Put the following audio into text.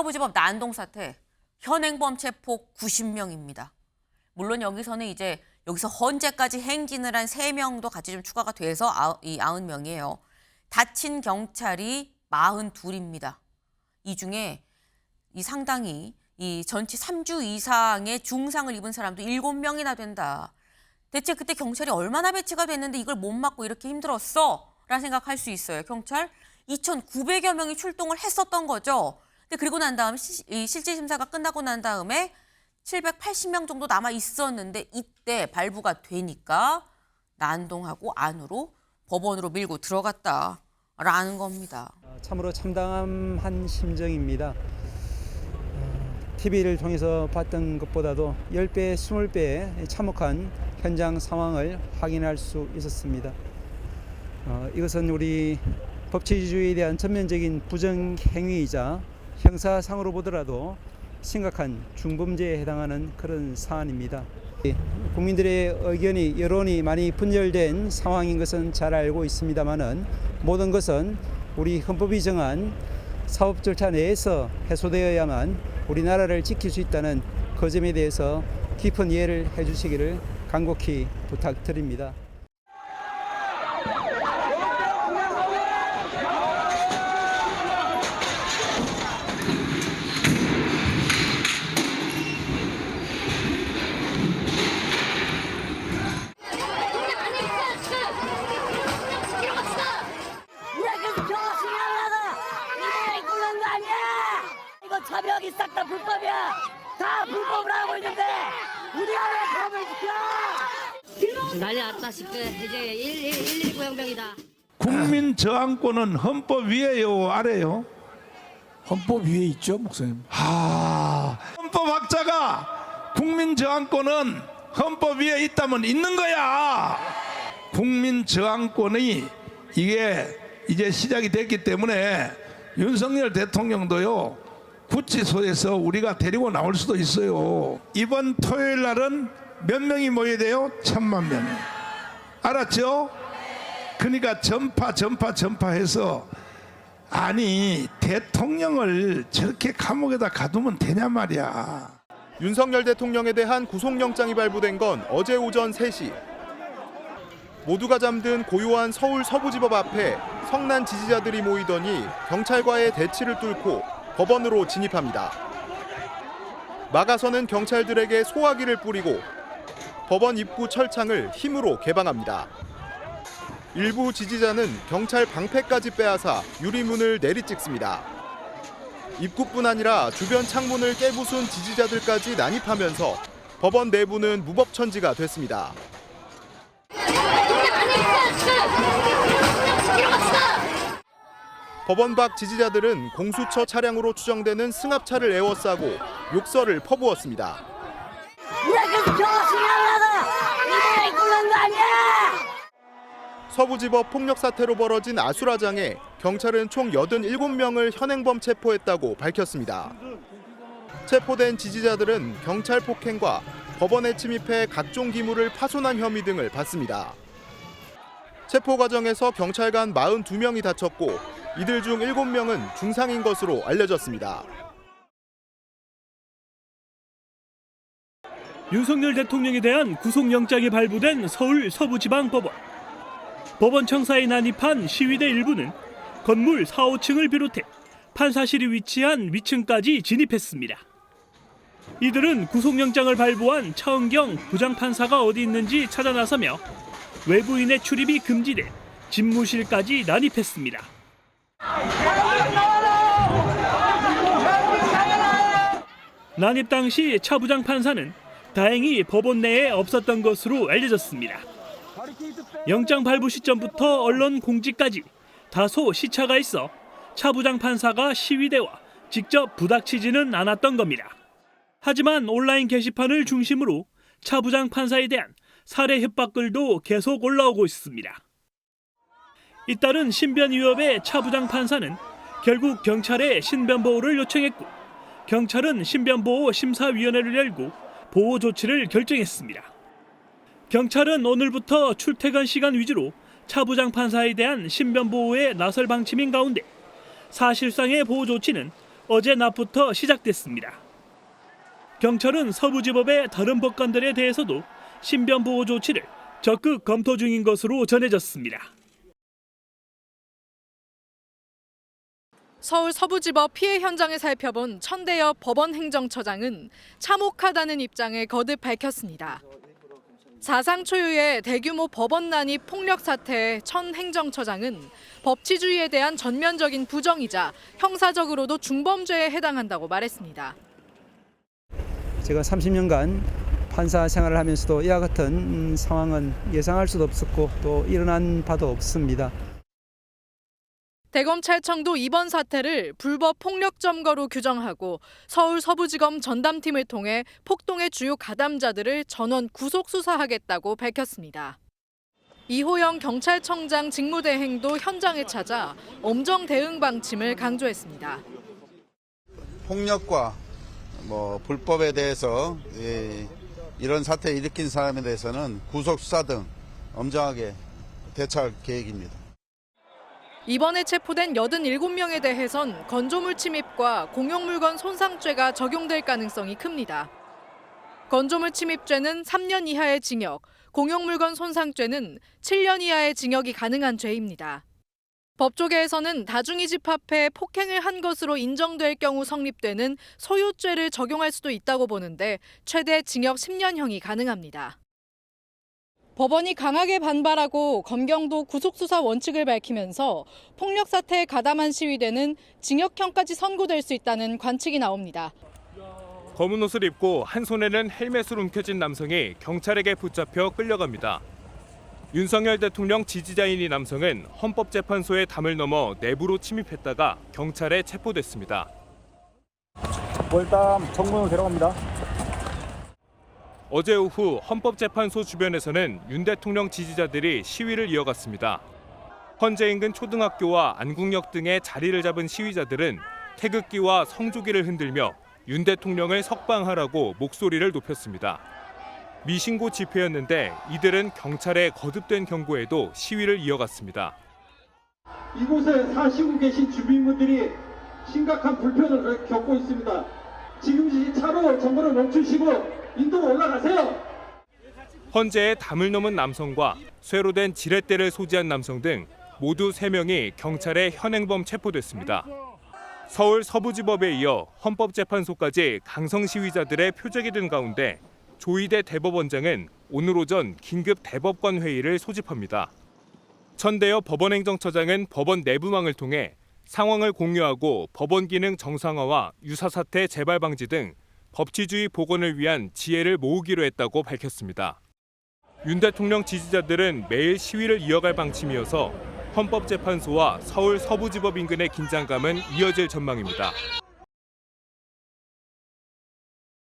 서부지법 난동 사태, 현행범 체포 90명입니다. 물론 여기서는 여기서 헌재까지 행진을 한 3명도 같이 좀 추가가 돼서 90명이에요. 다친 경찰이 42입니다. 이 중에 상당히 전치 3주 이상의 중상을 입은 사람도 7명이나 된다. 대체 그때 경찰이 얼마나 배치가 됐는데 이걸 못 막고 이렇게 힘들었어? 라는 생각할 수 있어요. 경찰 2,900여 명이 출동을 했었던 거죠. 근데 그리고 난 다음 실질 심사가 끝나고 난 다음에 780명 정도 남아 있었는데 이때 발부가 되니까 난동하고 안으로 법원으로 밀고 들어갔다라는 겁니다. 참으로 참담한 심정입니다. TV를 통해서 봤던 것보다도 10배, 20배의 참혹한 현장 상황을 확인할 수 있었습니다. 이것은 우리 법치주의에 대한 전면적인 부정행위이자 형사상으로 보더라도 심각한 중범죄에 해당하는 그런 사안입니다. 국민들의 의견이 여론이 많이 분열된 상황인 것은 잘 알고 있습니다만은 모든 것은 우리 헌법이 정한 사법 절차 내에서 해소되어야만 우리나라를 지킬 수 있다는 그 점에 대해서 깊은 이해를 해주시기를 간곡히 부탁드립니다. 차벽이 싹 다 불법이야. 다 불법을 하고 있는데 우리가 왜 법을 지켜? 난리 났다 싶게 이제 119 형병이다. 국민 저항권은 헌법 위에요, 아래요? 헌법 위에 있죠, 목사님. 헌법학자가 국민 저항권은 헌법 위에 있다면 있는 거야. 국민 저항권이 이게 이제 시작이 됐기 때문에 윤석열 대통령도요. 구치소에서 우리가 데리고 나올 수도 있어요. 이번 토요일 날은 몇 명이 모여야 돼요? 1,000만 명. 알았죠? 그러니까 전파해서 아니 대통령을 저렇게 감옥에다 가두면 되냐 말이야. 윤석열 대통령에 대한 구속영장이 발부된 건 어제 오전 3시. 모두가 잠든 고요한 서울 서부지법 앞에 성난 지지자들이 모이더니 경찰과의 대치를 뚫고 법원으로 진입합니다. 막아서는 경찰들에게 소화기를 뿌리고 법원 입구 철창을 힘으로 개방합니다. 일부 지지자는 경찰 방패까지 빼앗아 유리문을 내리찍습니다. 입구뿐 아니라 주변 창문을 깨부순 지지자들까지 난입하면서 법원 내부는 무법천지가 됐습니다. 법원 밖 지지자들은 공수처 차량으로 추정되는 승합차를 에워싸고 욕설을 퍼부었습니다. 서부지법 폭력 사태로 벌어진 아수라장에 경찰은 총 87명을 현행범 체포했다고 밝혔습니다. 체포된 지지자들은 경찰 폭행과 법원에 침입해 각종 기물을 파손한 혐의 등을 받습니다. 체포 과정에서 경찰관 42명이 다쳤고 이들 중 7명은 중상인 것으로 알려졌습니다. 윤석열 대통령에 대한 구속영장이 발부된 서울 서부지방법원. 법원 청사에 난입한 시위대 일부는 건물 4, 5층을 비롯해 판사실이 위치한 위층까지 진입했습니다. 이들은 구속영장을 발부한 차은경 부장판사가 어디 있는지 찾아 나서며 외부인의 출입이 금지돼 집무실까지 난입했습니다. 난입 당시 차 부장판사는 다행히 법원 내에 없었던 것으로 알려졌습니다. 영장 발부 시점부터 언론 공지까지 다소 시차가 있어 차 부장판사가 시위대와 직접 부닥치지는 않았던 겁니다. 하지만 온라인 게시판을 중심으로 차 부장판사에 대한 살해 협박글도 계속 올라오고 있습니다. 잇따른 신변 위협의 차 부장판사는 결국 경찰에 신변보호를 요청했고 경찰은 신변보호 심사위원회를 열고 보호 조치를 결정했습니다. 경찰은 오늘부터 출퇴근 시간 위주로 차 부장판사에 대한 신변보호에 나설 방침인 가운데 사실상의 보호 조치는 어제 낮부터 시작됐습니다. 경찰은 서부지법의 다른 법관들에 대해서도 신변 보호 조치를 적극 검토 중인 것으로 전해졌습니다. 서울 서부지법 피해 현장을 살펴본 천대엽 법원행정처장은 참혹하다는 입장을 거듭 밝혔습니다. 사상 초유의 대규모 법원 난입 폭력 사태의 천 행정처장은 법치주의에 대한 전면적인 부정이자 형사적으로도 중범죄에 해당한다고 말했습니다. 제가 30년간 판사 생활을 하면서도 이와 같은 상황은 예상할 수도 없었고 또 일어난 바도 없습니다. 대검찰청도 이번 사태를 불법 폭력 점거로 규정하고 서울 서부지검 전담팀을 통해 폭동의 주요 가담자들을 전원 구속 수사하겠다고 밝혔습니다. 이호영 경찰청장 직무대행도 현장에 찾아 엄정 대응 방침을 강조했습니다. 폭력과 불법에 대해서 이런 사태를 일으킨 사람에 대해서는 구속 수사 등 엄정하게 대처할 계획입니다. 이번에 체포된 87명에 대해선 건조물 침입과 공용물건 손상죄가 적용될 가능성이 큽니다. 건조물 침입죄는 3년 이하의 징역, 공용물건 손상죄는 7년 이하의 징역이 가능한 죄입니다. 법조계에서는 다중이 집합해 폭행을 한 것으로 인정될 경우 성립되는 소유죄를 적용할 수도 있다고 보는데 최대 징역 10년형이 가능합니다. 법원이 강하게 반발하고 검경도 구속수사 원칙을 밝히면서 폭력 사태에 가담한 시위대는 징역형까지 선고될 수 있다는 관측이 나옵니다. 검은 옷을 입고 한 손에는 헬멧을 움켜쥔 남성이 경찰에게 붙잡혀 끌려갑니다. 윤석열 대통령 지지자인 이 남성은 헌법재판소의 담을 넘어 내부로 침입했다가 경찰에 체포됐습니다. 일단 정문으로 데려갑니다. 어제 오후 헌법재판소 주변에서는 윤 대통령 지지자들이 시위를 이어갔습니다. 헌재 인근 초등학교와 안국역 등의 자리를 잡은 시위자들은 태극기와 성조기를 흔들며 윤 대통령을 석방하라고 목소리를 높였습니다. 미신고 집회였는데 이들은 경찰의 거듭된 경고에도 시위를 이어갔습니다. 이곳에 사시고 계신 주민분들이 심각한 불편을 겪고 있습니다. 지금 차로 정거를 멈추시고 인도로 올라가세요. 헌재에 담을 넘은 남성과 쇠로 된 지렛대를 소지한 남성 등 모두 3명이 경찰에 현행범 체포됐습니다. 서울 서부지법에 이어 헌법재판소까지 강성 시위자들의 표적이 든 가운데 조희대 대법원장은 오늘 오전 긴급 대법관 회의를 소집합니다. 천대엽 법원행정처장은 법원 내부망을 통해 상황을 공유하고 법원 기능 정상화와 유사 사태 재발 방지 등 법치주의 복원을 위한 지혜를 모으기로 했다고 밝혔습니다. 윤 대통령 지지자들은 매일 시위를 이어갈 방침이어서 헌법재판소와 서울 서부지법 인근의 긴장감은 이어질 전망입니다.